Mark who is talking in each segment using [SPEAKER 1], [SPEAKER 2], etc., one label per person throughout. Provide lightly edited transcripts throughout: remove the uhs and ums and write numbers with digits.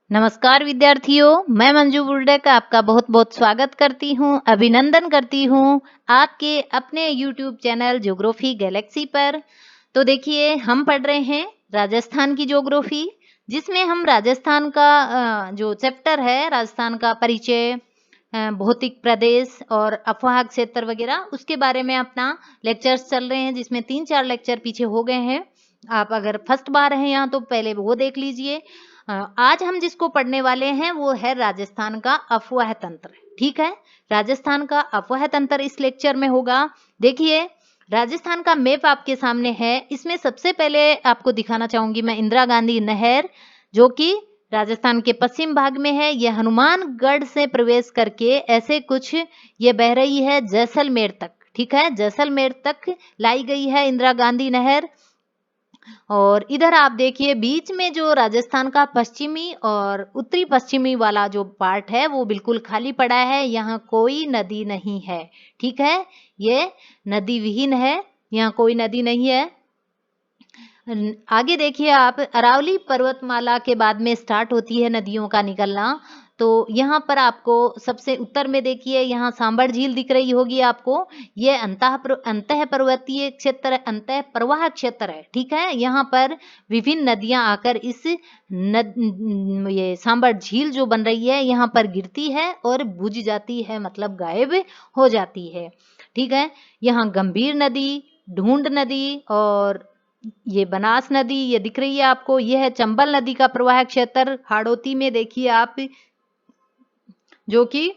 [SPEAKER 1] नमस्कार विद्यार्थियों, मैं मंजू बुल्डे का आपका बहुत बहुत स्वागत करती हूँ, अभिनंदन करती हूँ आपके अपने यूट्यूब चैनल ज्योग्राफी गैलेक्सी पर। तो देखिए, हम पढ़ रहे हैं राजस्थान की ज्योग्राफी, जिसमें हम राजस्थान का जो चैप्टर है, राजस्थान का परिचय, भौतिक प्रदेश और अफवाह क्षेत्र वगैरह, उसके बारे में अपना लेक्चर्स चल रहे हैं, जिसमें 3-4 लेक्चर पीछे हो गए हैं। आप अगर फर्स्ट बार हैं यहाँ तो पहले वो देख लीजिए। आज हम जिसको पढ़ने वाले हैं वो है राजस्थान का अफवाह तंत्र। ठीक है, राजस्थान का अफवाह तंत्र इस लेक्चर में होगा। देखिए, राजस्थान का मैप आपके सामने है। इसमें सबसे पहले आपको दिखाना चाहूंगी मैं इंदिरा गांधी नहर, जो कि राजस्थान के पश्चिम भाग में है। यह हनुमानगढ़ से प्रवेश करके ऐसे कुछ ये बह रही है जैसलमेर तक। ठीक है, जैसलमेर तक लाई गई है इंदिरा गांधी नहर। और इधर आप देखिए, बीच में जो राजस्थान का पश्चिमी और उत्तरी पश्चिमी वाला जो पार्ट है वो बिल्कुल खाली पड़ा है, यहाँ कोई नदी नहीं है। ठीक है, ये नदी विहीन है, यहाँ कोई नदी नहीं है। आगे देखिए आप, अरावली पर्वतमाला के बाद में स्टार्ट होती है नदियों का निकलना। तो यहाँ पर आपको सबसे उत्तर में देखिए, यहाँ सांबर झील दिख रही होगी आपको। ये अंतः पर्वतीय क्षेत्र, अंतः प्रवाह क्षेत्र है। ठीक है, यहाँ पर विभिन्न नदियां आकर इस ये सांबर झील जो बन रही है यहाँ पर गिरती है और बुझ जाती है, मतलब गायब हो जाती है। ठीक है, यहाँ गंभीर नदी, ढूंढ नदी और ये बनास नदी ये दिख रही है आपको। ये है चंबल नदी का प्रवाह क्षेत्र। हाड़ौती में देखिए आप, जो कि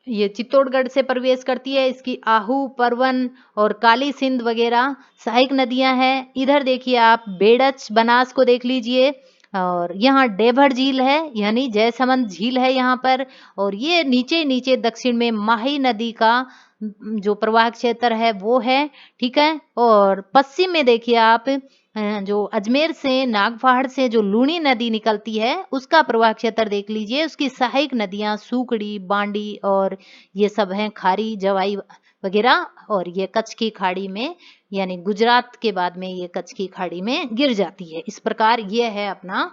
[SPEAKER 1] ये चित्तौड़गढ़ से प्रवेश करती है। इसकी आहू, परवन और काली सिंध वगैरह सहायक नदियां हैं। इधर देखिए आप, बेड़च बनास को देख लीजिए। और यहाँ डेभर झील है, यानी जयसमंद झील है यहाँ पर। और ये नीचे नीचे दक्षिण में माही नदी का जो प्रवाह क्षेत्र है वो है। ठीक है, और पश्चिम में देखिए आप, जो अजमेर से, नागपहाड़ से जो लूणी नदी निकलती है उसका प्रवाह क्षेत्र देख लीजिए। उसकी सहायक नदियां सूकड़ी, बांडी और ये सब हैं, खारी, जवाई वगैरह। और ये कच्छ की खाड़ी में, यानी गुजरात के बाद में ये कच्छ की खाड़ी में गिर जाती है। इस प्रकार ये है अपना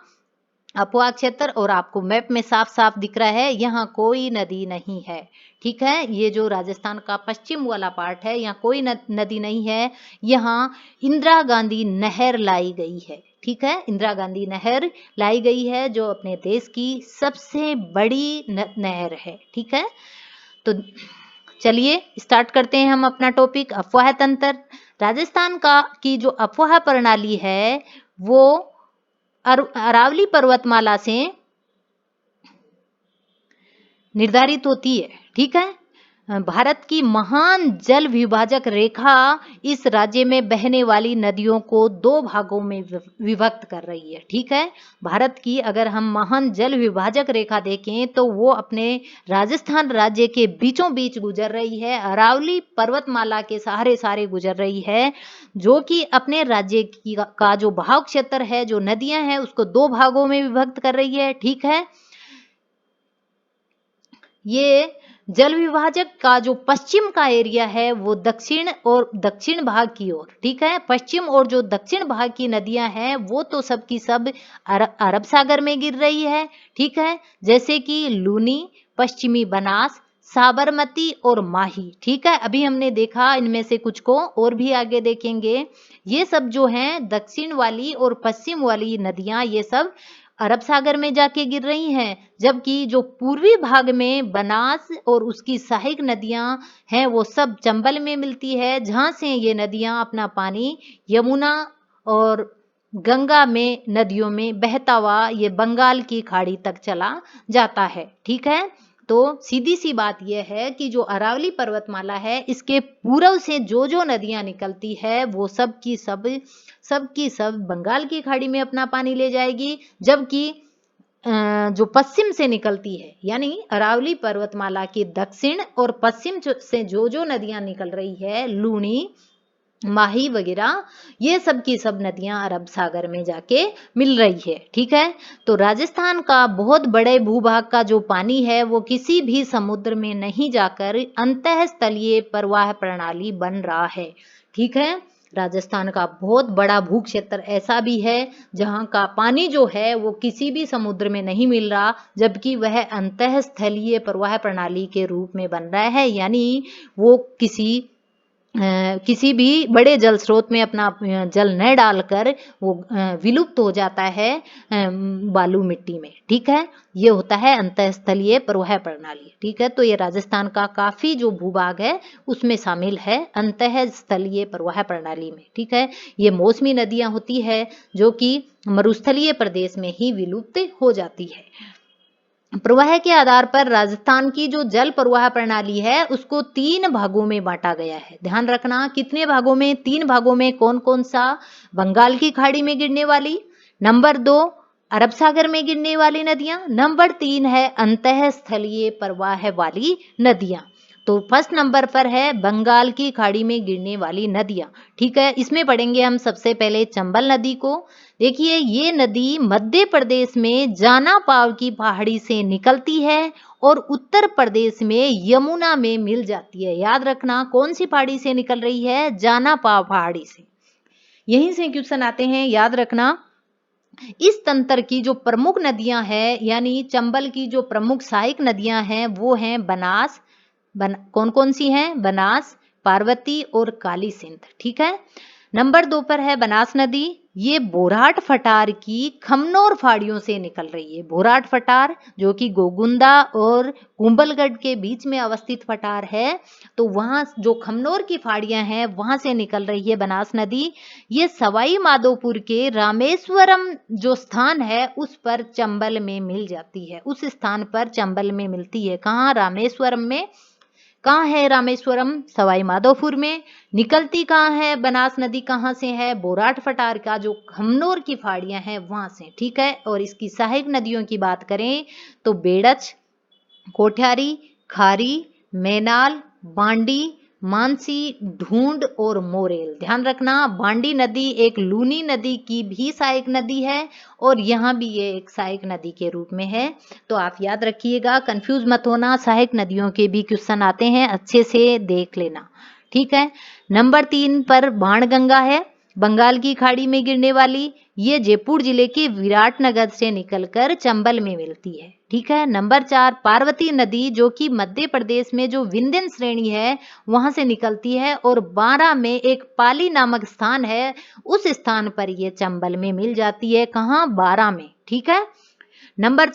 [SPEAKER 1] अफवाह क्षेत्र। और आपको मैप में साफ साफ दिख रहा है यहाँ कोई नदी नहीं है। ठीक है, ये जो राजस्थान का पश्चिम वाला पार्ट है यहाँ कोई नदी नहीं है। यहाँ इंदिरा गांधी नहर लाई गई है। ठीक है, इंदिरा गांधी नहर लाई गई है, जो अपने देश की सबसे बड़ी नहर है। ठीक है, तो चलिए स्टार्ट करते हैं हम अपना टॉपिक, अफवाह तंत्र। राजस्थान का की जो अफवाह प्रणाली है वो अरावली पर्वतमाला से निर्धारित होती है। ठीक है, भारत की महान जल विभाजक रेखा इस राज्य में बहने वाली नदियों को 2 भागों में विभक्त कर रही है। ठीक है, भारत की अगर हम महान जल विभाजक रेखा देखें तो वो अपने राजस्थान राज्य के बीचों बीच गुजर रही है, अरावली पर्वतमाला के सहारे सहारे गुजर रही है, जो कि अपने राज्य का जो भाग क्षेत्र है, जो नदियां हैं, उसको 2 भागों में विभक्त कर रही है। ठीक है, ये जल विभाजक का जो पश्चिम का एरिया है वो दक्षिण भाग की ओर। ठीक है, पश्चिम और जो दक्षिण भाग की नदियां हैं वो तो सब की सब अरब सागर में गिर रही है। ठीक है, जैसे कि लूनी, पश्चिमी बनास, साबरमती और माही। ठीक है, अभी हमने देखा इनमें से कुछ को, और भी आगे देखेंगे। ये सब जो हैं दक्षिण वाली और पश्चिम वाली नदियां, ये सब अरब सागर में जाके गिर रही हैं, जबकि जो पूर्वी भाग में बनास और उसकी सहायक नदियां हैं वो सब चंबल में मिलती है, जहां से ये नदियां अपना पानी यमुना और गंगा में नदियों में बहता हुआ ये बंगाल की खाड़ी तक चला जाता है। ठीक है, तो सीधी सी बात यह है कि जो अरावली पर्वतमाला है इसके पूर्व से जो जो नदियां निकलती है वो सब की सब बंगाल की खाड़ी में अपना पानी ले जाएगी, जबकि जो पश्चिम से निकलती है, यानी अरावली पर्वतमाला के दक्षिण और पश्चिम से जो जो नदियां निकल रही है, लूनी, माही वगैरह, ये सब की सब नदियां अरब सागर में जाके मिल रही है। ठीक है, तो राजस्थान का बहुत बड़े भूभाग का जो पानी है वो किसी भी समुद्र में नहीं जाकर अंतःस्थलीय प्रवाह प्रणाली बन रहा है। ठीक है, राजस्थान का बहुत बड़ा भू क्षेत्र ऐसा भी है जहाँ का पानी जो है वो किसी भी समुद्र में नहीं मिल रहा, जबकि वह अंतःस्थलीय प्रवाह प्रणाली के रूप में बन रहा है, यानी वो किसी भी बड़े जल स्रोत में अपना जल न डालकर वो विलुप्त हो जाता है बालू मिट्टी में। ठीक है, ये होता है अंतःस्थलीय प्रवाह प्रणाली। ठीक है, तो ये राजस्थान का काफी जो भूभाग है उसमें शामिल है अंतःस्थलीय प्रवाह प्रणाली में। ठीक है, ये मौसमी नदियां होती है जो कि मरुस्थलीय प्रदेश में ही विलुप्त हो जाती है। प्रवाह के आधार पर राजस्थान की जो जल प्रवाह प्रणाली है उसको 3 भागों में बांटा गया है। ध्यान रखना, कितने भागों में? 3 भागों में। कौन कौन सा? बंगाल की खाड़ी में गिरने वाली, नंबर 2 अरब सागर में गिरने वाली नदियां, नंबर 3 है अंतःस्थलीय प्रवाह वाली नदियां। तो फर्स्ट नंबर पर है बंगाल की खाड़ी में गिरने वाली नदियां। ठीक है, इसमें पढ़ेंगे हम सबसे पहले चंबल नदी को। देखिए, ये नदी मध्य प्रदेश में जानापाव की पहाड़ी से निकलती है और उत्तर प्रदेश में यमुना में मिल जाती है। याद रखना, कौन सी पहाड़ी से निकल रही है? जानापाव पहाड़ी से। यहीं से क्वेश्चन आते हैं, याद रखना। इस तंत्र की जो प्रमुख नदियां हैं, यानी चंबल की जो प्रमुख सहायक नदियां हैं वो हैं बनास, कौन कौन सी हैं? बनास, पार्वती और काली सिंध। ठीक है, नंबर 2 पर है बनास नदी। ये बोराट फटार की खमनोर फाड़ियों से निकल रही है। बोराट फटार जो कि गोगुंदा और कुंभलगढ़ के बीच में अवस्थित फटार है, तो वहां जो खमनोर की फाड़ियां हैं वहां से निकल रही है बनास नदी। ये सवाई माधोपुर के रामेश्वरम जो स्थान है उस पर चंबल में मिल जाती है। उस स्थान पर चंबल में मिलती है। कहाँ? रामेश्वरम में। कहाँ है रामेश्वरम? सवाई माधोपुर में। निकलती कहाँ है बनास नदी? कहाँ से है? बोराट फटार का जो खमनोर की फाड़ियां हैं वहां से। ठीक है, और इसकी सहायक नदियों की बात करें तो बेड़च, कोठियारी, खारी, मैनाल, बांडी, मानसी, ढूंढ और मोरेल। ध्यान रखना, बांडी नदी एक लूनी नदी की भी सहायक नदी है और यहाँ भी ये एक सहायक नदी के रूप में है। तो आप याद रखिएगा, कंफ्यूज मत होना, सहायक नदियों के भी क्वेश्चन आते हैं, अच्छे से देख लेना। ठीक है, नंबर 3 पर बाणगंगा है, बंगाल की खाड़ी में गिरने वाली। ये जयपुर जिले के विराटनगर से निकलकर चंबल में मिलती है। ठीक है, नंबर 4 पार्वती नदी जो कि मध्य प्रदेश में जो विंध्य श्रेणी है वहां से निकलती है और बारां में एक पाली नामक स्थान है, उस स्थान पर ये चंबल में मिल जाती है। कहाँ? बारां में। ठीक है, नंबर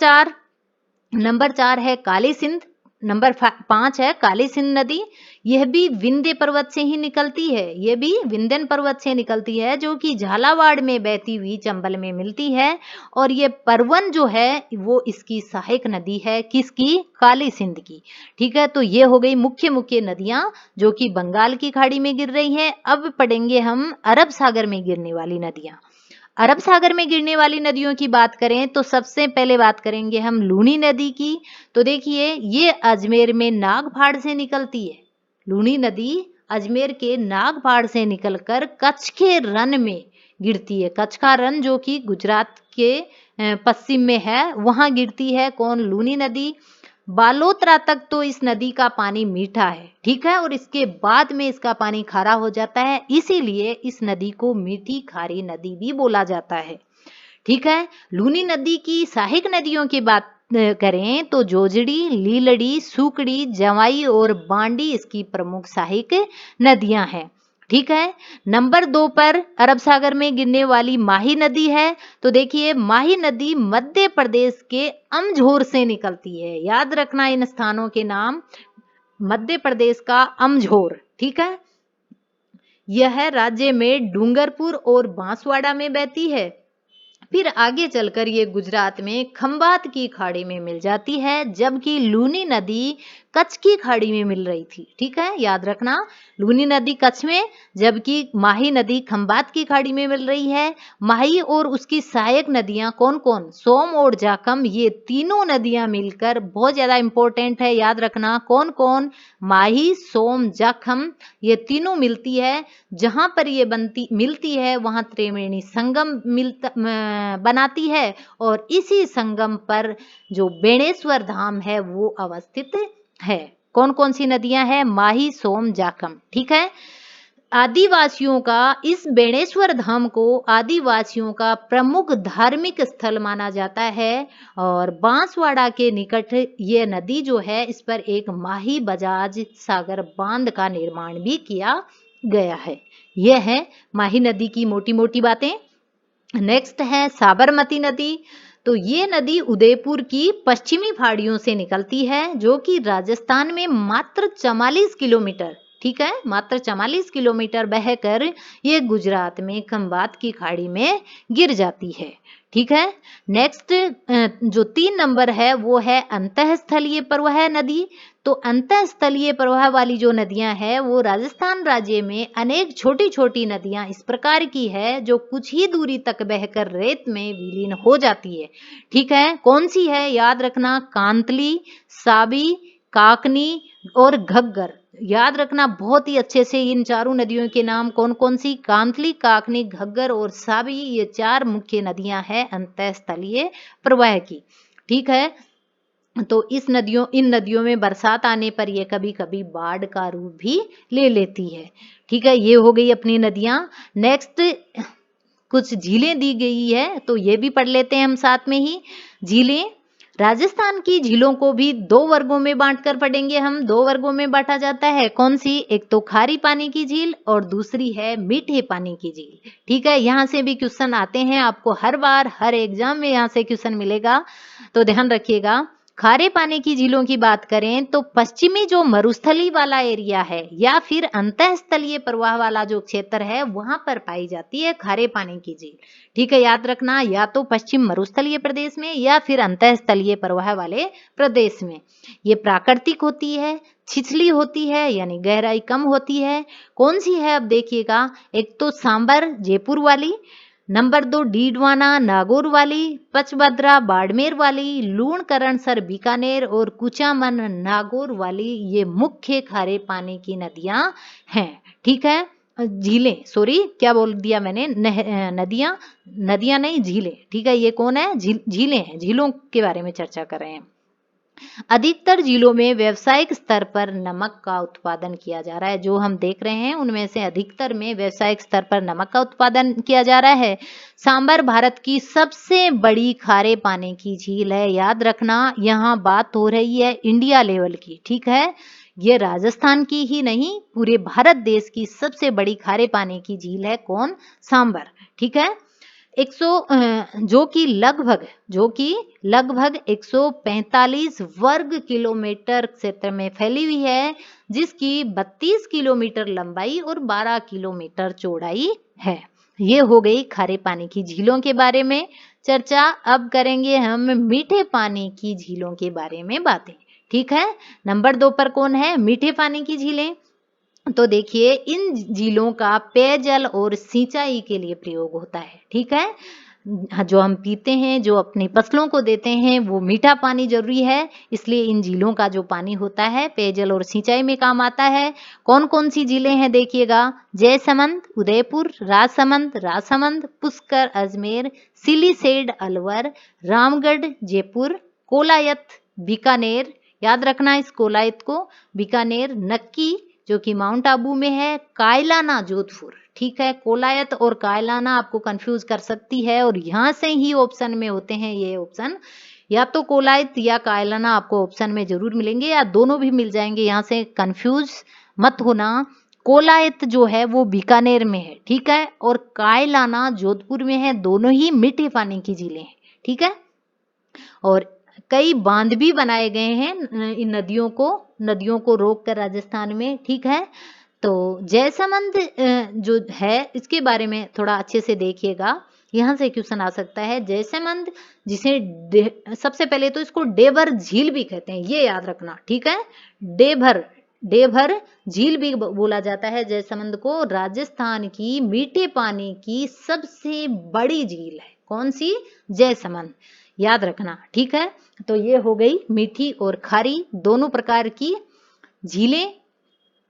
[SPEAKER 1] 4 है काली सिंध। नंबर 5 है काली सिंध नदी। यह भी विंध्य पर्वत से ही निकलती है। यह भी विंध्यन पर्वत से निकलती है जो कि झालावाड़ में बहती हुई चंबल में मिलती है और ये परवन जो है वो इसकी सहायक नदी है। किसकी? काली सिंध की। ठीक है, तो ये हो गई मुख्य मुख्य नदियां जो कि बंगाल की खाड़ी में गिर रही हैं। अब पढ़ेंगे हम अरब सागर में गिरने वाली नदियां। अरब सागर में गिरने वाली नदियों की बात करें तो सबसे पहले बात करेंगे हम लूनी नदी की। तो देखिए, ये अजमेर में नागपाड़ से निकलती है। लूनी नदी अजमेर के नागपाड़ से निकलकर कच्छ के रन में गिरती है। कच्छ का रन जो कि गुजरात के पश्चिम में है, वहां गिरती है। कौन? लूनी नदी। बालोतरा तक तो इस नदी का पानी मीठा है। ठीक है, और इसके बाद में इसका पानी खारा हो जाता है, इसीलिए इस नदी को मीठी खारी नदी भी बोला जाता है। ठीक है, लूनी नदी की सहायक नदियों की बात करें तो जोजड़ी, लीलड़ी, सुकड़ी, जवाई और बांडी इसकी प्रमुख सहायक नदियां हैं। ठीक है, नंबर 2 पर अरब सागर में गिरने वाली माही नदी है। तो देखिए, माही नदी मध्य प्रदेश के अमझोर से निकलती है। याद रखना इन स्थानों के नाम। मध्य प्रदेश का अमझोर। ठीक है, यह राज्य में डूंगरपुर और बांसवाड़ा में बहती है। फिर आगे चलकर ये गुजरात में खंबात की खाड़ी में मिल जाती है, जबकि लूनी नदी कच्छ की खाड़ी में मिल रही थी। ठीक है, याद रखना, लूनी नदी कच्छ में, जबकि माही नदी खंबात की खाड़ी में मिल रही है। माही और उसकी सहायक नदियां कौन कौन? सोम और जाखम। ये तीनों नदियां मिलकर बहुत ज्यादा इंपॉर्टेंट है, याद रखना। कौन कौन? माही, सोम, जाखम, ये तीनों मिलती है। जहां पर ये मिलती है वहां त्रिवेणी संगम बनाती है और इसी संगम पर जो बेणेश्वर धाम है वो अवस्थित है। कौन कौन सी नदियां हैं? माही, सोम, जाखम। ठीक है, आदिवासियों का इस बेणेश्वर धाम को आदिवासियों का प्रमुख धार्मिक स्थल माना जाता है और बांसवाड़ा के निकट ये नदी जो है इस पर एक माही बजाज सागर बांध का निर्माण भी किया गया है। यह है माही नदी की मोटी मोटी बातें। नेक्स्ट है साबरमती नदी। तो ये नदी उदयपुर की पश्चिमी पहाड़ियों से निकलती है जो कि राजस्थान में मात्र 44 किलोमीटर, ठीक है, मात्र 44 किलोमीटर बहकर ये गुजरात में खंबात की खाड़ी में गिर जाती है। ठीक है। नेक्स्ट जो 3 नंबर है वो है अंतःस्थलीय प्रवाह नदी। तो अंतःस्थलीय प्रवाह वाली जो नदियां हैं वो राजस्थान राज्य में अनेक छोटी छोटी नदियां इस प्रकार की है जो कुछ ही दूरी तक बहकर रेत में विलीन हो जाती है। ठीक है, कौन सी है याद रखना, कांतली, साबी, काकनी और घग्गर। याद रखना बहुत ही अच्छे से इन चारों नदियों के नाम कौन कौन सी, कांतली, काकनी, घग्गर और साबी, ये 4 मुख्य नदियां हैं अंतःस्थलीय प्रवाह की। ठीक है, तो इन नदियों में बरसात आने पर ये कभी कभी बाढ़ का रूप भी ले लेती है। ठीक है, ये हो गई अपनी नदियां। नेक्स्ट कुछ झीलें दी गई है तो ये भी पढ़ लेते हैं हम साथ में ही। झीलें, राजस्थान की झीलों को भी 2 वर्गों में बांटकर पढ़ेंगे हम। 2 वर्गों में बांटा जाता है, कौन सी, एक तो खारी पानी की झील और दूसरी है मीठे पानी की झील। ठीक है, यहाँ से भी क्वेश्चन आते हैं आपको हर बार, हर एग्जाम में यहाँ से क्वेश्चन मिलेगा, तो ध्यान रखिएगा। खारे पानी की झीलों की बात करें तो पश्चिमी जो मरुस्थली वाला एरिया है या फिर अंतःस्थलीय प्रवाह वाला जो क्षेत्र है वहां पर पाई जाती है खारे पानी की झील। ठीक है, याद रखना, या तो पश्चिम मरुस्थलीय प्रदेश में या फिर अंतःस्थलीय प्रवाह वाले प्रदेश में। ये प्राकृतिक होती है, छिछली होती है यानी गहराई कम होती है। कौन सी है अब देखिएगा, एक तो सांबर जयपुर वाली, नंबर 2 डीडवाना नागौर वाली, पचभद्रा बाड़मेर वाली, लूणकरणसर बीकानेर और कुचामन नागौर वाली, ये मुख्य खारे पानी की नदियां हैं। ठीक है, झीलें, सॉरी क्या बोल दिया मैंने, नदियां, नदियां नहीं झीलें। ठीक है, ये कौन है, झीलें हैं, झीलों के बारे में चर्चा कर रहे हैं। अधिकतर जिलों में व्यावसायिक स्तर पर नमक का उत्पादन किया जा रहा है। जो हम देख रहे हैं उनमें से अधिकतर में व्यावसायिक स्तर पर नमक का उत्पादन किया जा रहा है। सांबर भारत की सबसे बड़ी खारे पानी की झील है। याद रखना, यहाँ बात हो रही है इंडिया लेवल की। ठीक है, ये राजस्थान की ही नहीं, पूरे भारत देश की सबसे बड़ी खारे पानी की झील है कौन, सांबर। ठीक है, 100 जो कि लगभग 145 वर्ग किलोमीटर क्षेत्र में फैली हुई है, जिसकी 32 किलोमीटर लंबाई और 12 किलोमीटर चौड़ाई है। ये हो गई खारे पानी की झीलों के बारे में चर्चा। अब करेंगे हम मीठे पानी की झीलों के बारे में बातें। ठीक है, नंबर 2 पर कौन है, मीठे पानी की झीलें। तो देखिए, इन झीलों का पेयजल और सिंचाई के लिए प्रयोग होता है। ठीक है, जो हम पीते हैं, जो अपनी फसलों को देते हैं, वो मीठा पानी जरूरी है, इसलिए इन झीलों का जो पानी होता है पेयजल और सिंचाई में काम आता है। कौन कौन सी झीलें हैं देखिएगा, जयसमंद उदयपुर, राजसमंद पुष्कर अजमेर, सिलीसेड अलवर, रामगढ़ जयपुर, कोलायत बीकानेर। याद रखना इस कोलायत को, बीकानेर, नक्की जो कि माउंट आबू में है, कायलाना जोधपुर। ठीक है, कोलायत और कायलाना आपको कंफ्यूज कर सकती है और यहाँ से ही ऑप्शन में होते हैं ये ऑप्शन, या तो कोलायत या कायलाना आपको ऑप्शन में जरूर मिलेंगे या दोनों भी मिल जाएंगे, यहाँ से कंफ्यूज मत होना। कोलायत जो है वो बीकानेर में है, ठीक है, और कायलाना जोधपुर में है, दोनों ही मीठे पानी की झीलें हैं। ठीक है, और कई बांध भी बनाए गए हैं इन नदियों को रोक कर राजस्थान में। ठीक है, तो जयसमंद जो है इसके बारे में थोड़ा अच्छे से देखिएगा, यहाँ से क्वेश्चन आ सकता है। जयसमंद जिसे सबसे पहले तो इसको डेभर झील भी कहते हैं, ये याद रखना। ठीक है, डेभर झील भी बोला जाता है जयसमंद को। राजस्थान की मीठे पानी की सबसे बड़ी झील है, कौन सी, जयसमंद, याद रखना। ठीक है, तो ये हो गई मीठी और खारी दोनों प्रकार की झीलें।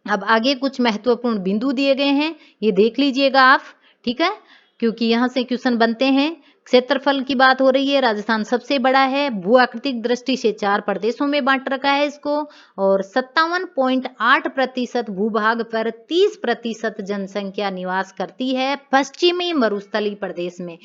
[SPEAKER 1] अब आगे कुछ महत्वपूर्ण बिंदु दिए गए हैं, ये देख लीजिएगा आप। ठीक है, क्योंकि यहाँ से क्वेश्चन बनते हैं। क्षेत्रफल की बात हो रही है, राजस्थान सबसे बड़ा है। भू आकृतिक दृष्टि से 4 प्रदेशों में बांट रखा है इसको, और 57.8% भूभाग पर 30% जनसंख्या निवास करती है पश्चिमी मरुस्थलीय प्रदेश में।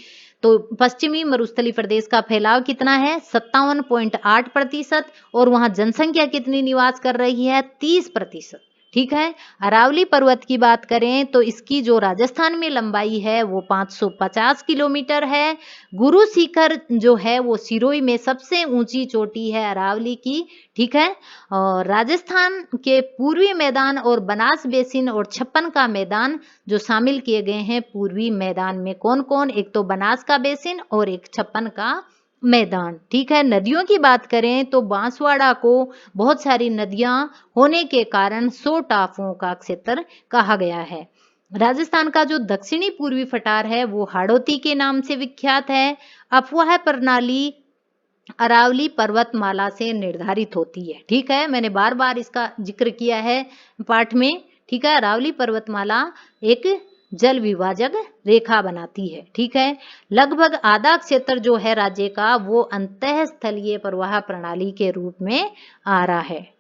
[SPEAKER 1] तो पश्चिमी मरुस्थलीय प्रदेश का फैलाव कितना है? 57.8%, और वहां जनसंख्या कितनी निवास कर रही है? 30%। ठीक है। अरावली पर्वत की बात करें तो इसकी जो राजस्थान में लंबाई है वो 550 किलोमीटर है। गुरु शिखर जो है वो सिरोही में सबसे ऊंची चोटी है अरावली की। ठीक है। और राजस्थान के पूर्वी मैदान और बनास बेसिन और छप्पन का मैदान जो शामिल किए गए हैं पूर्वी मैदान में, कौन कौन? एक तो बनास का बेसिन और एक छप्पन का मैदान। ठीक है। नदियों की बात करें तो बांसवाड़ा को बहुत सारी नदियां होने के कारण 100 टापुओं का क्षेत्र कहा गया है। राजस्थान का जो दक्षिणी पूर्वी पठार है वो हाड़ौती के नाम से विख्यात है। अफवाह प्रणाली अरावली पर्वतमाला से निर्धारित होती है। ठीक है। मैंने बार बार इसका जिक्र किया है पाठ में। ठीक है। अरावली पर्वतमाला एक जल विभाजक रेखा बनाती है। ठीक है। लगभग आधा क्षेत्र जो है राज्य का वो अंतःस्थलीय प्रवाह प्रणाली के रूप में आ रहा है।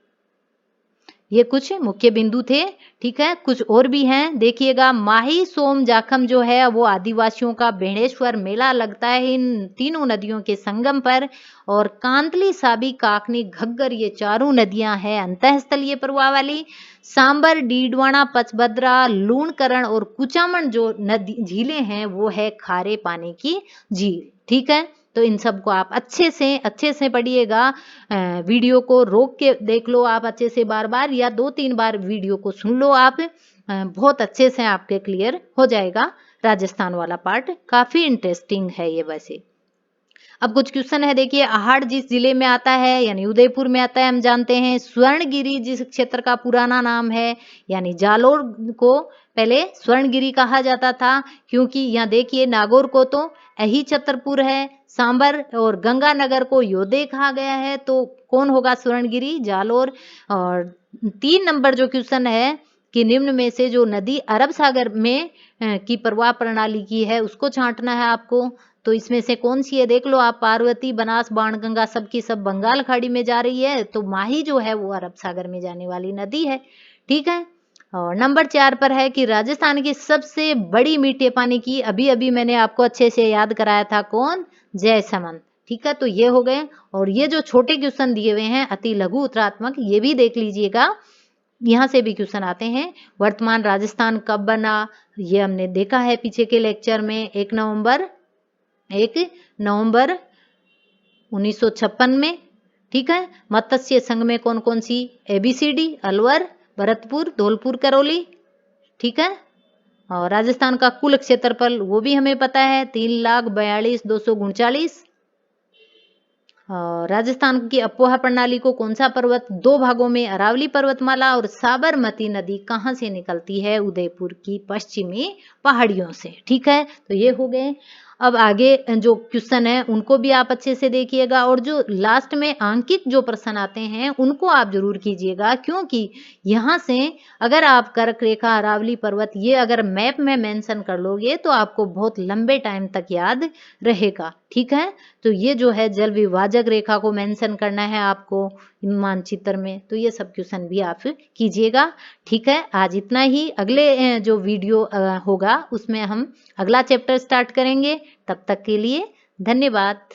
[SPEAKER 1] ये कुछ मुख्य बिंदु थे। ठीक है। कुछ और भी हैं, देखिएगा। माही सोम जाखम जो है वो आदिवासियों का बेणेश्वर मेला लगता है इन तीनों नदियों के संगम पर। और कांतली, साबी, काकनी, घग्गर ये चारों नदियां हैं अंतःस्थलीय प्रवाह वाली। सांबर, डीडवाना, पचभद्रा, लूणकरण और कुचामन जो नदी झीलें हैं वो है खारे पानी की झील। ठीक है। तो इन सबको आप अच्छे से पढ़िएगा। वीडियो को रोक के देख लो आप अच्छे से बार बार, या 2-3 बार वीडियो को सुन लो आप। बहुत अच्छे से आपके क्लियर हो जाएगा। राजस्थान वाला पार्ट काफी इंटरेस्टिंग है ये वैसे। अब कुछ क्वेश्चन है, देखिए। आहड़ जिस जिले में आता है यानी उदयपुर में आता है, हम जानते हैं। स्वर्णगिरी जिस क्षेत्र का पुराना नाम है यानी जालोर को पहले स्वर्णगिरी कहा जाता था, क्योंकि यहाँ देखिए नागौर को तो यही छतरपुर है, सांबर और गंगानगर को योधे कहा गया है, तो कौन होगा स्वर्णगिरी? जालोर। और 3 नंबर जो क्वेश्चन है कि निम्न में से जो नदी अरब सागर में की प्रवाह प्रणाली की है उसको छांटना है आपको। तो इसमें से कौन सी है देख लो आप। पार्वती, बनास, बाणगंगा सब की सब बंगाल खाड़ी में जा रही है, तो माही जो है वो अरब सागर में जाने वाली नदी है। ठीक है। और नंबर 4 पर है कि राजस्थान की सबसे बड़ी मीठे पानी की, अभी अभी मैंने आपको अच्छे से याद कराया था, कौन? जयसमंद। ठीक है। तो ये हो गए। और ये जो छोटे क्वेश्चन दिए हुए हैं अति लघु उत्तरात्मक, ये भी देख लीजिएगा। यहाँ से भी क्वेश्चन आते हैं। वर्तमान राजस्थान कब बना? ये हमने देखा है पीछे के लेक्चर में। 1 नवंबर 1956 में। ठीक है। मत्स्य संघ में कौन कौन सी? ABCD, अलवर, भरतपुर, धौलपुर, करौली। ठीक है। और राजस्थान का कुल क्षेत्रफल वो भी हमें पता है, 3,42,239। राजस्थान की अपोहा प्रणाली को कौन सा पर्वत 2 भागों में, अरावली पर्वतमाला और साबरमती नदी कहाँ से निकलती है? उदयपुर की पश्चिमी पहाड़ियों से। ठीक है। तो ये हो गए। अब आगे जो क्वेश्चन है उनको भी आप अच्छे से देखिएगा, और जो लास्ट में अंकित जो प्रश्न आते हैं उनको आप जरूर कीजिएगा, क्योंकि यहाँ से अगर आप कर्क रेखा, अरावली पर्वत ये अगर मैप में मेंशन कर लोगे तो आपको बहुत लंबे टाइम तक याद रहेगा। ठीक है। तो ये जो है जल विभाजक रेखा को मेंशन करना है आपको मानचित्र में, तो ये सब क्वेश्चन भी आप कीजिएगा। ठीक है। आज इतना ही। अगले जो वीडियो होगा उसमें हम अगला चैप्टर स्टार्ट करेंगे। तब तक के लिए धन्यवाद।